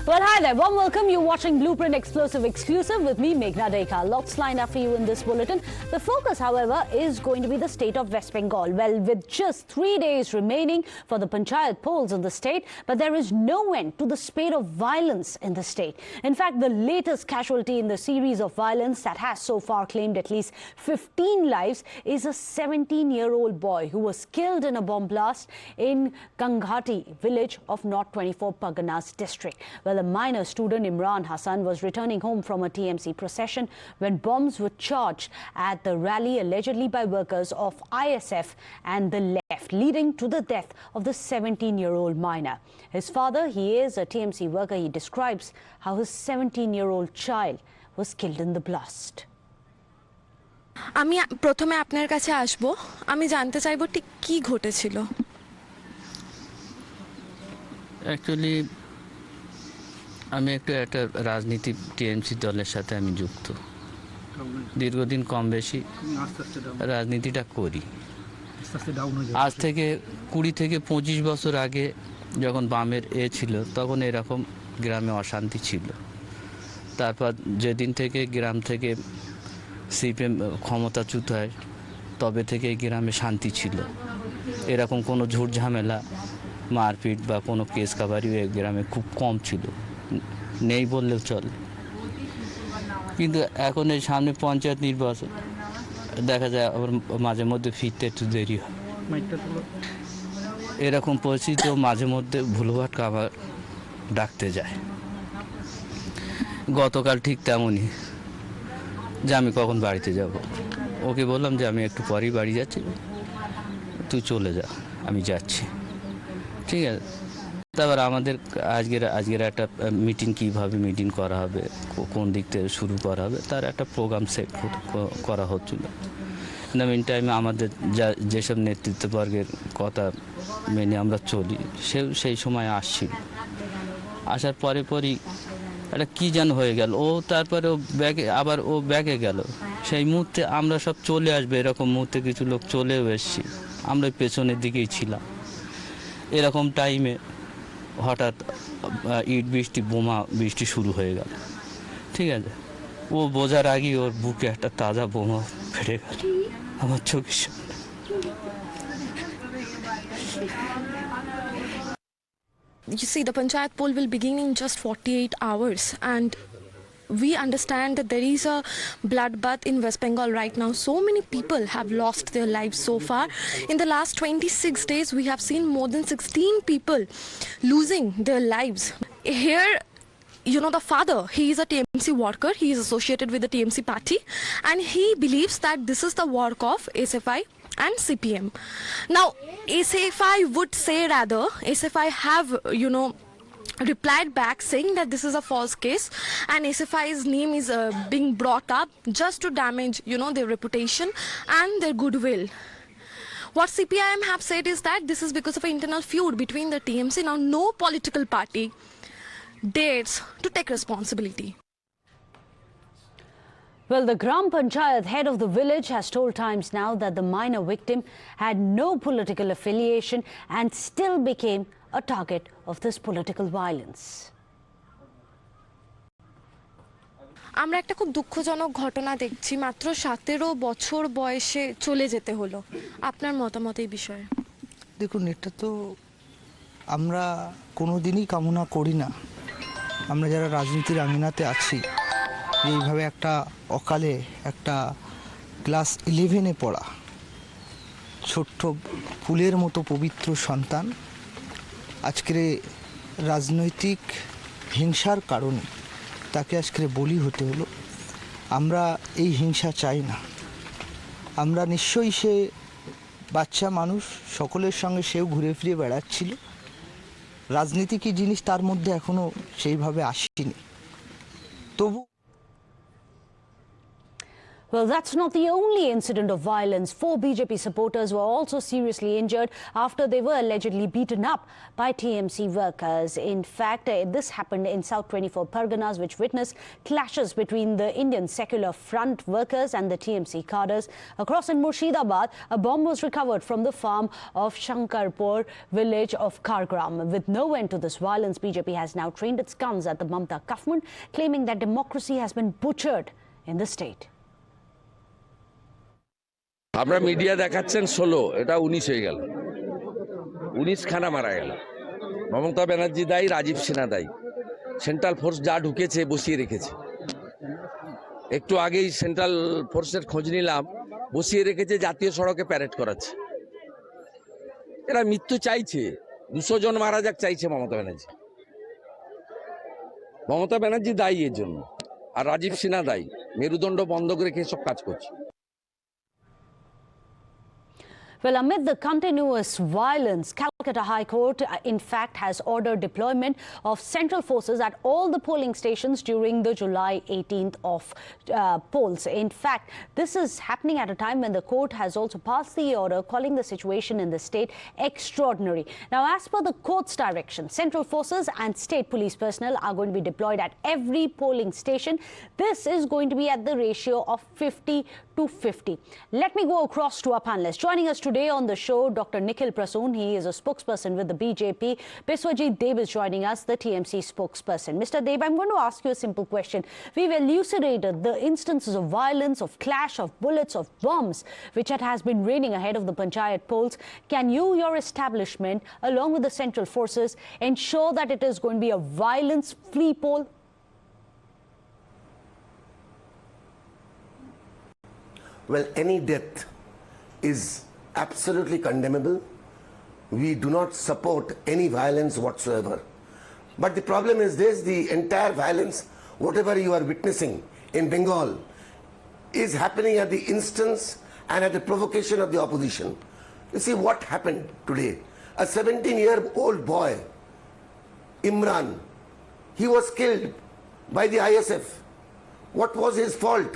Well, hi there. Warm welcome. You're watching Blueprint Explosive Exclusive with me, Meghna Deka. Lots lined up for you in this bulletin. The focus, however, is going to be the state of West Bengal. Well, with just 3 days remaining for the Panchayat polls in the state, but there is no end to the spate of violence in the state. In fact, the latest casualty in the series of violence that has so far claimed at least 15 lives is a 17-year-old boy who was killed in a bomb blast in Kanghati village of North 24 Parganas district. Well, a minor student, Imran Hassan, was returning home from a TMC procession when bombs were charged at the rally allegedly by workers of ISF and the left, leading to the death of the 17-year-old minor. His father, he is a TMC worker, he describes how his 17-year-old child was killed in the blast. আমি প্রথমে আপনার কাছে আসব আমি জানতে চাইবো ঠিক কি ঘটেছিল অ্যাকচুয়ালি আমি একটা রাজনীতি টিএমসি দলের সাথে আমি যুক্ত দীর্ঘদিন কম বেশি রাজনীতিটা করি আজ থেকে 20 থেকে 25 বছর আগে যখন বামের ছিল তখন এরকম গ্রামে অশান্তি ছিল তারপর যেদিন থেকে গ্রাম থেকে সিপিএম ক্ষমতাচ্যুত হয় তবে থেকে এই গ্রামে শান্তি ছিল এরকম কোনো ঝুট ঝামেলা মারপিট বা কোনো কেস কাবারি এই গ্রামে খুব কম ছিল নেই বললেও চলে কিন্তু এখন এই সামনে পঞ্চায়েত নির্বাচন দেখা যায় আবার মাঝে মধ্যে ফিরতে একটু দেরি হয় এরকম পরিস্থিতিও মাঝে মধ্যে ভুলভাট খাবার ডাকতে যায় গতকাল ঠিক তেমনই যে আমি কখন বাড়িতে যাব ওকে বললাম যে আমি একটু পরেই বাড়ি যাচ্ছি তুই চলে যা আমি যাচ্ছি ঠিক আছে তারপর আমাদের আজকের একটা মিটিং কীভাবে মিটিং করা হবে কোন দিক থেকে শুরু করা হবে তার একটা প্রোগ্রাম সেট করা হচ্ছিল ইন দ্য মিন টাইমে আমাদের যেসব নেতৃত্ববর্গের কথা মেনে আমরা চলি সেই সময় আসছিল আসার পরই একটা কী যেন হয়ে গেল ও তারপরে ও ব্যাগে গেল সেই মুহূর্তে আমরা সব চলে আসবে এরকম মুহূর্তে কিছু লোক চলেও এসছি আমরা পেছনের দিকেই ছিলাম এরকম টাইমে হঠাৎ ইট বৃষ্টি বোমা বৃষ্টি শুরু হয়ে গেল ঠিক আছে ও বোঝার আগেই ওর বুকে একটা তাজা বোমা ফেটে গেল আমার চোখের সামনে You see, the Panchayat poll will begin in just 48 hours and we understand that there is a bloodbath in West Bengal right now. So many people have lost their lives so far. In the last 26 days, we have seen more than 16 people losing their lives. Here, you know, the father, he is a TMC worker. He is associated with the TMC party and he believes that this is the work of SFI and CPM. Now, SFI would say rather, SFI have, you know, replied back saying that this is a false case and SFI's name is being brought up just to damage, you know, their reputation and their goodwill. What CPIM have said is that this is because of an internal feud between the TMC. Now, no political party dares to take responsibility. Well, the Gram Panchayat head of the village has told Times Now that the minor victim had no political affiliation and still became a target of this political violence. আমরা একটা খুব দুঃখজনক ঘটনা দেখছি মাত্র 17 বছর বয়সে চলে যেতে হলো আপনার মতামত এই বিষয়ে দেখুন এটা তো আমরা কোনোদিনই কামনা করি না আমরা যারা রাজনীতির আঙিনাতে আছি এইভাবে একটা অকালে একটা ক্লাস 11-এ পড়া ছোট্ট ফুলের মতো পবিত্র সন্তান আজকের রাজনৈতিক হিংসার কারণে তাকে আজকে বলি হতে হলো আমরা এই হিংসা চাই না আমরা নিশ্চয়ই সে বাচ্চা মানুষ সকলের সঙ্গে সেও ঘুরে ফিরে বেড়াচ্ছিল রাজনীতি কি জিনিস তার মধ্যে এখনো সেইভাবে আসেনি তবু Well, that's not the only incident of violence. 4 BJP supporters were also seriously injured after they were allegedly beaten up by TMC workers. In fact, this happened in South 24 Parganas, which witnessed clashes between the Indian Secular Front workers and the TMC cadres. Across in Murshidabad, a bomb was recovered from the farm of Shankarpur village of Kargram. With no end to this violence, BJP has now trained its guns at the Mamata government, claiming that democracy has been butchered in the state. আমরা media দেখাচ্ছেন 16, এটা 19 হয়ে গেল। 19 খানা মারা গেল। মমতা ব্যানার্জি দায়ী, রাজীব সিনহা দায়ী। সেন্ট্রাল ফোর্স যা ঢুকেছে বসিয়ে রেখেছে। একটু আগেই সেন্ট্রাল ফোর্সের খোঁজ নিলাম, বসিয়ে রেখেছে, জাতীয় সড়কে প্যারেড করাচ্ছে। এরা মৃত্যু চাইছে, 200 জন মারা যাক চাইছে মমতা ব্যানার্জি। মমতা ব্যানার্জি দায়ী এর জন্য, আর রাজীব সিনহা দায়ী। মেরুদণ্ড বন্ধ রেখে সব কাজ করছে। Well, amid the continuous violence, Calcutta High Court, in fact, has ordered deployment of central forces at all the polling stations during the July 18th polls. In fact, this is happening at a time when the court has also passed the order calling the situation in the state extraordinary. Now, as per the court's direction, central forces and state police personnel are going to be deployed at every polling station. This is going to be at the ratio of 50 to 50. Let me go across to our panelists. Joining us today on the show, Dr. Nikhil Prasoon. He is a spokesperson with the BJP. Biswajit Deb is joining us, the TMC spokesperson. Mr. Deb, I'm going to ask you a simple question. We've elucidated the instances of violence, of clash, of bullets, of bombs, which has been raining ahead of the Panchayat polls. Can you, your establishment, along with the central forces, ensure that it is going to be a violence-free poll? Well, any death is absolutely condemnable. We do not support any violence whatsoever. But the problem is this: the entire violence, whatever you are witnessing in Bengal, is happening at the instance and at the provocation of the opposition. You see what happened today. A 17-year-old boy, Imran, he was killed by the ISF. What was his fault?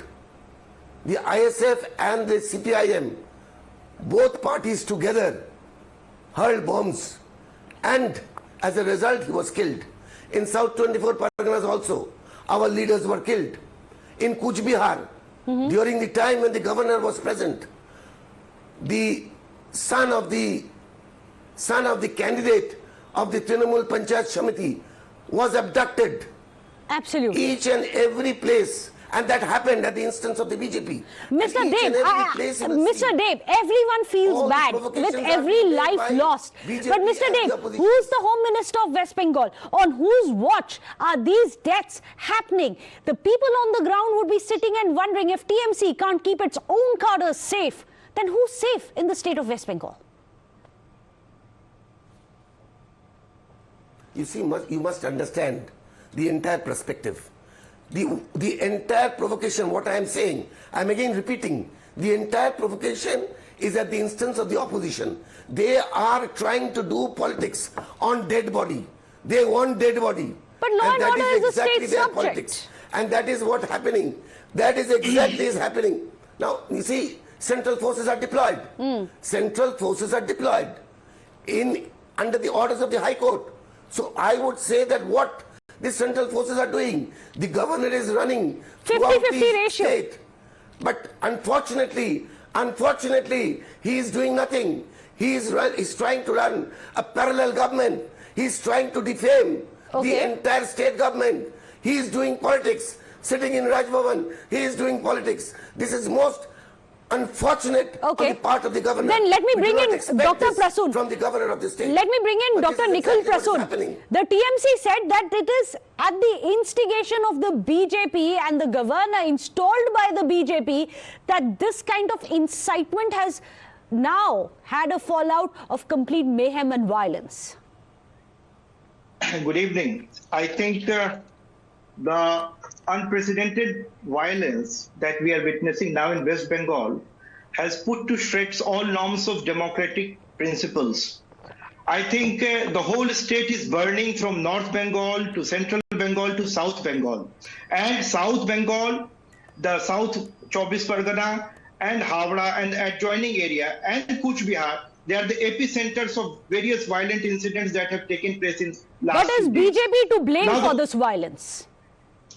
The ISF and the CPIM, both parties together, hurled bombs, and as a result he was killed. In South 24 Parganas also, our leaders were killed. In Kuch Bihar, during the time when the governor was present, the son of the candidate of the Trinamool Panchayat Samiti was abducted. Absolutely. Each and every place. And that happened at the instance of the BJP. Mr. Deb, everyone feels bad with every life lost. But Mr. Deb, who's the Home Minister of West Bengal? On whose watch are these deaths happening? The people on the ground would be sitting and wondering, if TMC can't keep its own cadres safe, then who's safe in the state of West Bengal? You see, you must understand the entire perspective. The entire provocation, what I am saying, I am again repeating, the entire provocation is at the instance of the opposition. They are trying to do politics on dead body. They want dead body. But law and order is a state subject. Politics. And that is what happening. That is exactly is happening. Now, you see, central forces are deployed. Central forces are deployed under the orders of the High Court. So I would say that what the central forces are doing, the governor is running 50-50 ratio. State. But unfortunately, he is doing nothing. He is trying to run a parallel government. He is trying to defame the entire state government. He is doing politics. Sitting in Raj Bhavan, he is doing politics. This is most unfortunate on the part of the governor. Then let me bring in Dr. Prasoon. From the governor of the state. Let me bring in Dr. Nikhil Prasoon. The TMC said that it is at the instigation of the BJP and the governor installed by the BJP that this kind of incitement has now had a fallout of complete mayhem and violence. Good evening. I think the unprecedented violence that we are witnessing now in West Bengal has put to shreds all norms of democratic principles. I think the whole state is burning from North Bengal to Central Bengal to South Bengal. And South Bengal, the South 24 Pargana and Howrah and adjoining area and Kuch Bihar, they are the epicenters of various violent incidents that have taken place in last But is few days. BJP to blame Now for this violence?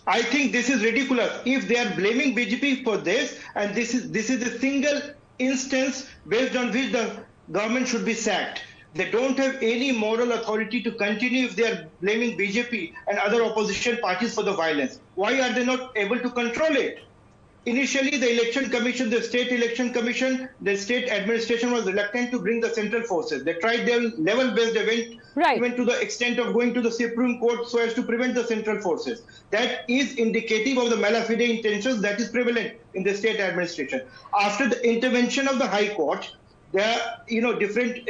I think this is ridiculous. If they are blaming BJP for this, and this is a single instance based on which the government should be sacked. They don't have any moral authority to continue if they are blaming BJP and other opposition parties for the violence. Why are they not able to control it? Initially, the election commission, the state election commission, the state administration was reluctant to bring the central forces. They tried their level-based event, even to the extent of going to the Supreme Court so as to prevent the central forces. That is indicative of the malafide intentions that is prevalent in the state administration. After the intervention of the High Court, there are, different,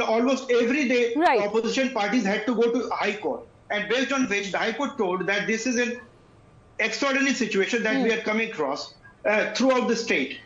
almost every day, opposition parties had to go to High Court. And based on which the High Court told that this is an extraordinary situation that we are coming across throughout the state,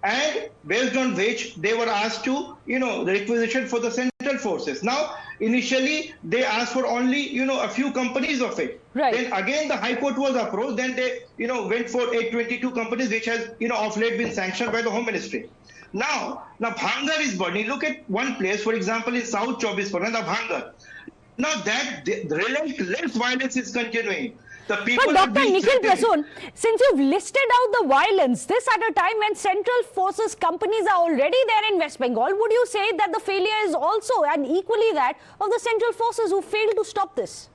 and based on which they were asked to, the requisition for the central forces. Now, initially, they asked for only, a few companies of it. Then again, the High Court was approached. Then they, went for 822 companies, which has, of late been sanctioned by the Home Ministry. Now Bhangar is burning. Look at one place, for example, in South 24 Pargana, Bhangar. Now that the relentless violence is continuing. But Dr. Nikhil Prasoon, since you've listed out the violence, this at a time when central forces companies are already there in West Bengal, would you say that the failure is also and equally that of the central forces who failed to stop this?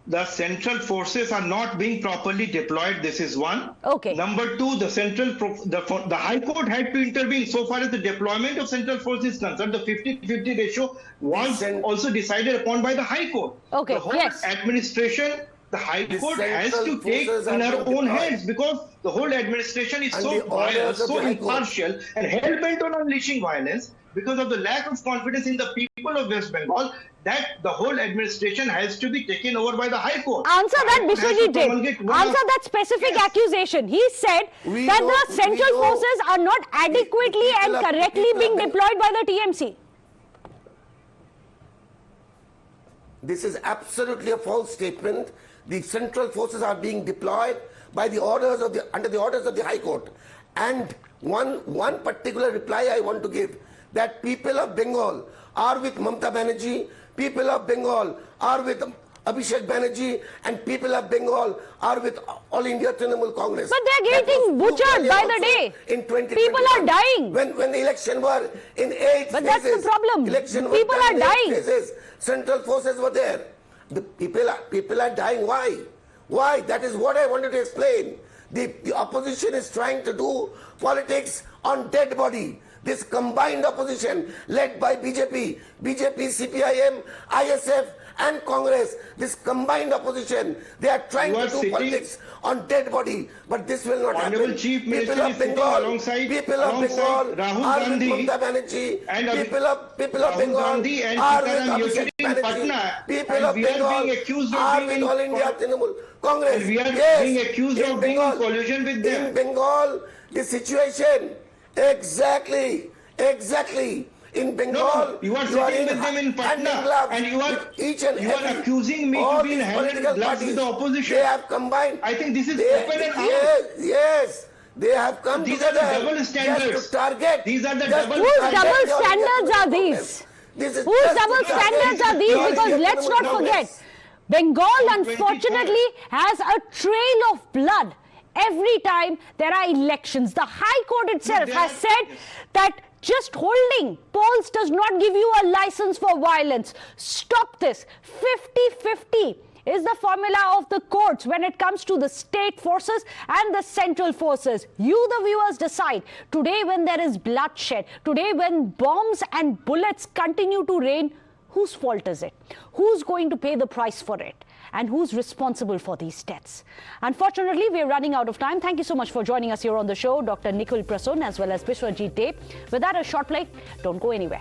The central forces are not being properly deployed. This is one. Okay. Number two, the High Court had to intervene so far as the deployment of central forces is concerned. The 50-50 ratio was also decided upon by the High Court. Okay. The whole administration, the High Court has to take in her own hands, because the whole administration is so biased, so impartial, and hell-bent on unleashing violence because of the lack of confidence in the people of West Bengal, that the whole administration has to be taken over by the High Court. Answer that Bishwajit did. Answer that specific accusation. He said that the central forces are not adequately and correctly being deployed by the TMC. This is absolutely a false statement. The central forces are being deployed by the orders of under the orders of the High Court. And one particular reply I want to give, that people of Bengal are with Mamata Banerjee, people of Bengal are with Abhishek Banerjee, and people of Bengal are with All India Trinamool Congress. But they're getting butchered by the day. In 2021, people are dying. When the election were in 8 but phases. But that's the problem. People are dying. Phases, central forces were there. The people are dying. Why? Why? That is what I wanted to explain. The opposition is trying to do politics on dead body. This combined opposition led by BJP, CPIM, ISF and Congress, this combined opposition, they are trying to do politics on dead body, but this will not happen. Chief people of Bengal are with Mamata Banerjee, people of Bengal are with Abhishek Banerjee, people of Bengal are with All India Trinamool Congress. And we are being accused of being in collusion with them. In Bengal, the situation, exactly. In Bengal, you are sitting with them in Patna, and you are accusing me to be in hand in gloves with the opposition. They have combined. I think this is open and out. Yes. They have come These together. are the double standards. Just to target. These are the Whose double standards are these? Whose double standards are these? Because let's not forget, Bengal unfortunately has a trail of blood every time there are elections. The High Court itself has said that just holding polls does not give you a license for violence. Stop this. 50-50 is the formula of the courts when it comes to the state forces and the central forces. You, the viewers, decide. Today when there is bloodshed, today when bombs and bullets continue to rain, whose fault is it? Who's going to pay the price for it? And who's responsible for these deaths? Unfortunately, we're running out of time. Thank you so much for joining us here on the show, Dr. Nikhil Prasoon as well as Bishwajit Deb. With that, a short break. Don't go anywhere.